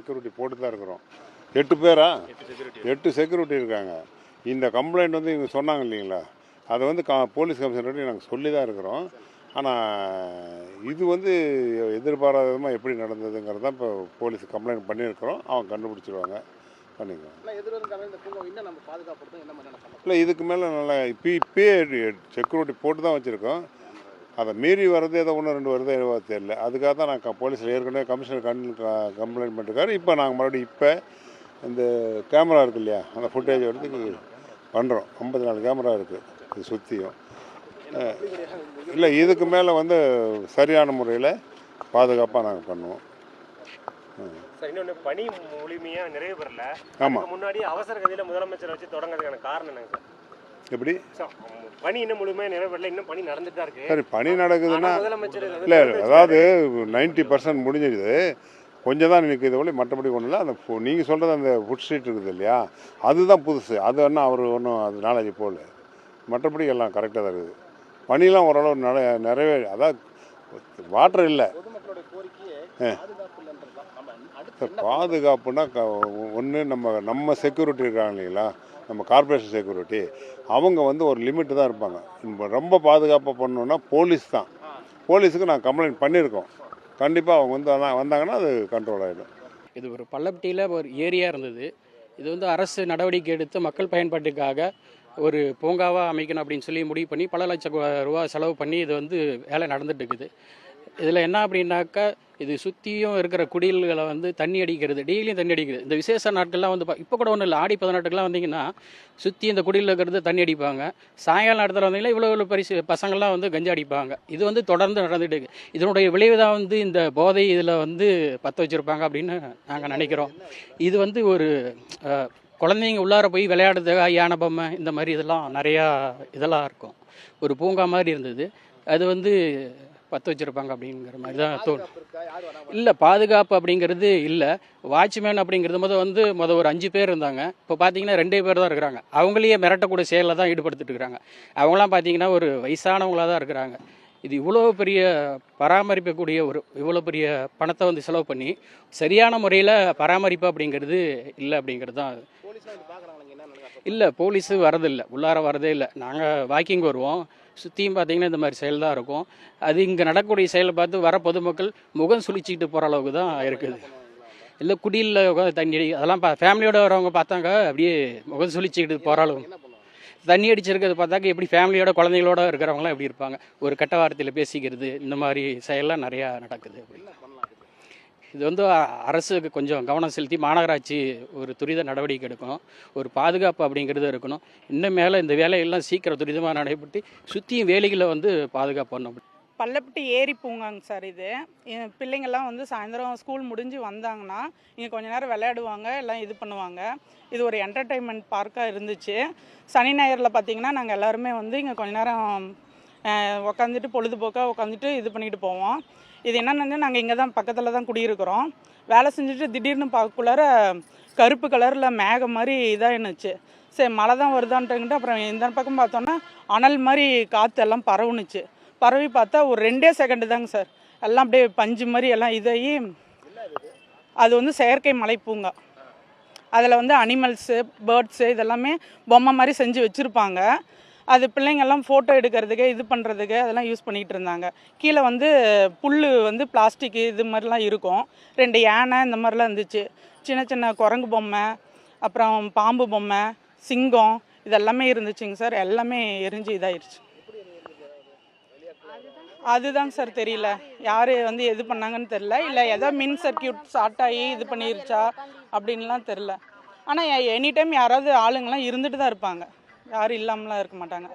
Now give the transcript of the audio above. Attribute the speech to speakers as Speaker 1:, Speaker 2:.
Speaker 1: Security போட்டு தான் இருக்கிறோம். 8 பேரா 8 செக்யூரிட்டி இருக்காங்க. இந்த கம்ப்ளைண்ட் வந்து இவங்க சொன்னாங்க இல்லைங்களா, அதை வந்து போலீஸ் கமிஷனர்கிட்ட நாங்கள் சொல்லி தான் இருக்கிறோம். ஆனால் இது வந்து எதிர்பாராதமாக எப்படி நடந்ததுங்கிறது தான் இப்போ போலீஸ் கம்ப்ளைண்ட் பண்ணியிருக்கிறோம். அவங்க கண்டுபிடிச்சிருவாங்க, பண்ணிக்குவோம். இல்லை இதுக்கு மேலே நல்லா இப்பயே செக்யூரிட்டி போட்டு தான் வச்சுருக்கோம். அதை மீறி வர்றது ஏதோ 1-2 வருது தெரியல. அதுக்காக தான் நான் போலீஸில் ஏற்கனவே கமிஷனர் கம்ப்ளைண்ட் பண்ணிருக்காரு. இப்போ நாங்கள் மறுபடியும் இப்போ இந்த கேமரா இருக்குது இல்லையா, அந்த ஃபுட்டேஜ் எடுத்து பண்ணுறோம். 54 கேமரா இருக்குது இது சுற்றியும். இல்லை இதுக்கு மேலே வந்து சரியான முறையில் பாதுகாப்பாக நாங்கள் பண்ணுவோம்.
Speaker 2: இன்னொன்று பணி முழுமையாக நிறைவு பெறல.
Speaker 1: ஆமாம்,
Speaker 2: முன்னாடி அவசர கதியில் முதலமைச்சர் வச்சு தொடங்குறதுக்கான காரணம் என்னங்க சார்?
Speaker 1: எப்படி
Speaker 2: பணி இன்னும் முழுமையாக நிறைவேறல, இன்னும் பணி நடந்துட்டு தான் இருக்கு.
Speaker 1: சரி, பணி நடக்குதுன்னா
Speaker 2: முதலமைச்சர்
Speaker 1: இல்லை, அதாவது 90% முடிஞ்சிடுது. கொஞ்சம் தான் நிற்கிது ஒளி, மற்றபடி ஒன்றும் இல்லை. அந்த நீங்கள் சொல்கிறது அந்த ஃபுட் ஸ்ட்ரீட் இருக்குது இல்லையா, அதுதான் புதுசு. அது ஒன்றும் அவர் ஒன்றும் அது நாலேஜ் போகல. மற்றபடி எல்லாம் கரெக்டாக தான் இருக்குது. பணியெலாம் ஓரளவு நிறைவே. அதாவது வாட்டர் இல்லை. பாதுகாப்புனா ஒன்று நம்ம செக்யூரிட்டி இருக்காங்க இல்லைங்களா, நம்ம கார்பரேஷன் செக்யூரிட்டி, அவங்க வந்து ஒரு லிமிட்டு தான் இருப்பாங்க. ரொம்ப பாதுகாப்பாக பண்ணணுன்னா போலீஸ் தான். போலீஸுக்கு நான் கம்ப்ளைண்ட் பண்ணியிருக்கோம். கண்டிப்பாக அவங்க வந்து வந்தாங்கன்னா அது கண்ட்ரோல் ஆகிடும்.
Speaker 3: இது ஒரு பள்ளப்பட்டியில் ஒரு ஏரியா இருந்தது. இது வந்து அரசு நடவடிக்கை எடுத்து மக்கள் பயன்பாட்டுக்காக ஒரு பூங்காவாக அமைக்கணும் அப்படின்னு சொல்லி முடிவு பண்ணி பல லட்சம் ரூபா செலவு பண்ணி இது வந்து வேலை நடந்துட்டு இருக்குது. இதில் என்ன அப்படின்னாக்கா, இது சுற்றியும் இருக்கிற குடில்களை வந்து தண்ணி அடிக்கிறது, டெய்லியும் தண்ணி அடிக்கிறது. இந்த விசேஷ நாட்கள்லாம் வந்து இப்போ கூட ஒன்றும் இல்லை, ஆடி 18 வந்தீங்கன்னா சுற்றி இந்த குடியில் இருக்கிறது தண்ணி அடிப்பாங்க. சாயங்கால நேரத்தில் வந்தீங்கன்னா இவ்வளோ பெரிய பசங்கள்லாம் வந்து கஞ்சா அடிப்பாங்க. இது வந்து தொடர்ந்து நடந்துட்டு இருக்கு. இதனுடைய விளைவு தான் வந்து இந்த போதை இதில் வந்து பற்ற வச்சுருப்பாங்க அப்படின்னு நாங்கள் நினைக்கிறோம். இது வந்து ஒரு குழந்தைங்க உள்ளார போய் விளையாடுறது, யானை பொம்மை இந்த மாதிரி இதெல்லாம் நிறையா இதெல்லாம் இருக்கும். ஒரு பூங்கா மாதிரி இருந்தது, அது வந்து பற்ற வச்சுருப்பாங்க அப்படிங்கிற மாதிரி தான் தோணும். இல்லை, பாதுகாப்பு அப்படிங்கிறது இல்லை. வாட்ச்மேன் அப்படிங்கிறது ஒரு 5 பேர் இருந்தாங்க. இப்போ பார்த்தீங்கன்னா 2 பேர் தான் இருக்கிறாங்க. அவங்களையே மிரட்டக்கூடிய செயலில் தான் ஈடுபடுத்திட்டு இருக்கிறாங்க. அவங்களாம் பார்த்தீங்கன்னா ஒரு வயசானவங்களாக தான் இருக்கிறாங்க. இது இவ்வளோ பெரிய பராமரிக்கக்கூடிய இவ்வளோ பெரிய பணத்தை வந்து செலவு பண்ணி சரியான முறையில் பராமரிப்பு அப்படிங்கிறது இல்லை அப்படிங்கிறது தான். இல்லை, போலீஸு வரதில்லை, உள்ளார வரதே இல்லை. நாங்கள் வாக்கிங் வருவோம், சுற்றியும் பார்த்தீங்கன்னா இந்த மாதிரி செயல் தான் இருக்கும். அது இங்கே நடக்கக்கூடிய செயலை பார்த்து வர பொதுமக்கள் முகம் சுழிச்சிக்கிட்டு போகிற அளவுக்கு தான் இருக்குது. இல்லை, குடியில் உட்காந்து தண்ணி அடி அதெல்லாம் ஃபேமிலியோடு வரவங்க பார்த்தாங்க அப்படியே முகம் சுழிச்சிக்கிட்டு போகிற அளவுக்கு. தண்ணி அடிச்சிருக்கிறது பார்த்தாக்க எப்படி ஃபேமிலியோட குழந்தைங்களோட இருக்கிறவங்களாம் எப்படி இருப்பாங்க, ஒரு கெட்ட வார்த்தையில் பேசிக்கிறது, இந்த மாதிரி செயல்லாம் நிறையா நடக்குது. இது வந்து அரசுக்கு கொஞ்சம் கவனம் செலுத்தி மாநகராட்சி ஒரு துரித நடவடிக்கை எடுக்கணும். ஒரு பாதுகாப்பு அப்படிங்கிறது இருக்கணும். இன்னும் மேலே இந்த வேலையெல்லாம் சீக்கிரம் துரிதமாக நடைபெற்று சுற்றியும் வேலைகளை வந்து பாதுகாப்பு பண்ணணும்.
Speaker 4: பள்ளப்பட்டி ஏரி பூங்காங்க சார். இது பிள்ளைங்கள்லாம் வந்து சாயந்தரம் ஸ்கூல் முடிஞ்சு வந்தாங்கன்னா இங்கே கொஞ்ச நேரம் விளையாடுவாங்க, எல்லாம் இது பண்ணுவாங்க. இது ஒரு என்டர்டெயின்மெண்ட் பார்க்காக இருந்துச்சு. சனி ஞாயிறில் பார்த்திங்கன்னா நாங்கள் எல்லாருமே வந்து இங்கே கொஞ்ச நேரம் உக்காந்துட்டு பொழுதுபோக்காக உட்காந்துட்டு இது பண்ணிட்டு போவோம். இது என்னென்னு, நாங்கள் இங்கே தான் பக்கத்தில் தான் குடியிருக்கிறோம். வேலை செஞ்சுட்டு திடீர்னு பார்க்கக்குள்ளார கருப்பு கலரில் மேகம் மாதிரி இதாக இருந்துச்சு. சரி, மழை தான் வருதான்ட்டுங்கிட்டு அப்புறம் இந்த பக்கம் பார்த்தோன்னா அனல் மாதிரி காற்று எல்லாம் பரவுனுச்சு. பரவி பார்த்தா ஒரு 2 செகண்டு தாங்க சார், எல்லாம் அப்படியே பஞ்சு மாதிரி எல்லாம் இதாகி. அது வந்து செயற்கை மலை பூங்கா. அதில் வந்து அனிமல்ஸு, பேர்ட்ஸு இதெல்லாமே பொம்மை மாதிரி செஞ்சு வச்சுருப்பாங்க. அது பிள்ளைங்கள்லாம் ஃபோட்டோ எடுக்கிறதுக்கு இது பண்ணுறதுக்கு அதெல்லாம் யூஸ் பண்ணிகிட்டு இருந்தாங்க. கீழே வந்து புல் வந்து பிளாஸ்டிக்கு இது மாதிரிலாம் இருக்கும். 2 யானை இந்த மாதிரிலாம் இருந்துச்சு. சின்ன சின்ன குரங்கு பொம்மை, அப்புறம் பாம்பு பொம்மை, சிங்கம் இதெல்லாமே இருந்துச்சுங்க சார். எல்லாமே எரிஞ்சு இதாகிடுச்சு. அதுதாங்க சார் தெரியல, யார் வந்து எது பண்ணாங்கன்னு தெரில. இல்லை ஏதோ மின் சர்க்கியூட் ஷார்ட் ஆகி இது பண்ணிருச்சா அப்படின்லாம் தெரில. ஆனால் எனி டைம் யாராவது ஆளுங்கள்லாம் இருந்துட்டு தான் இருப்பாங்க, யாரும் இல்லாமலாம் இருக்க மாட்டாங்க.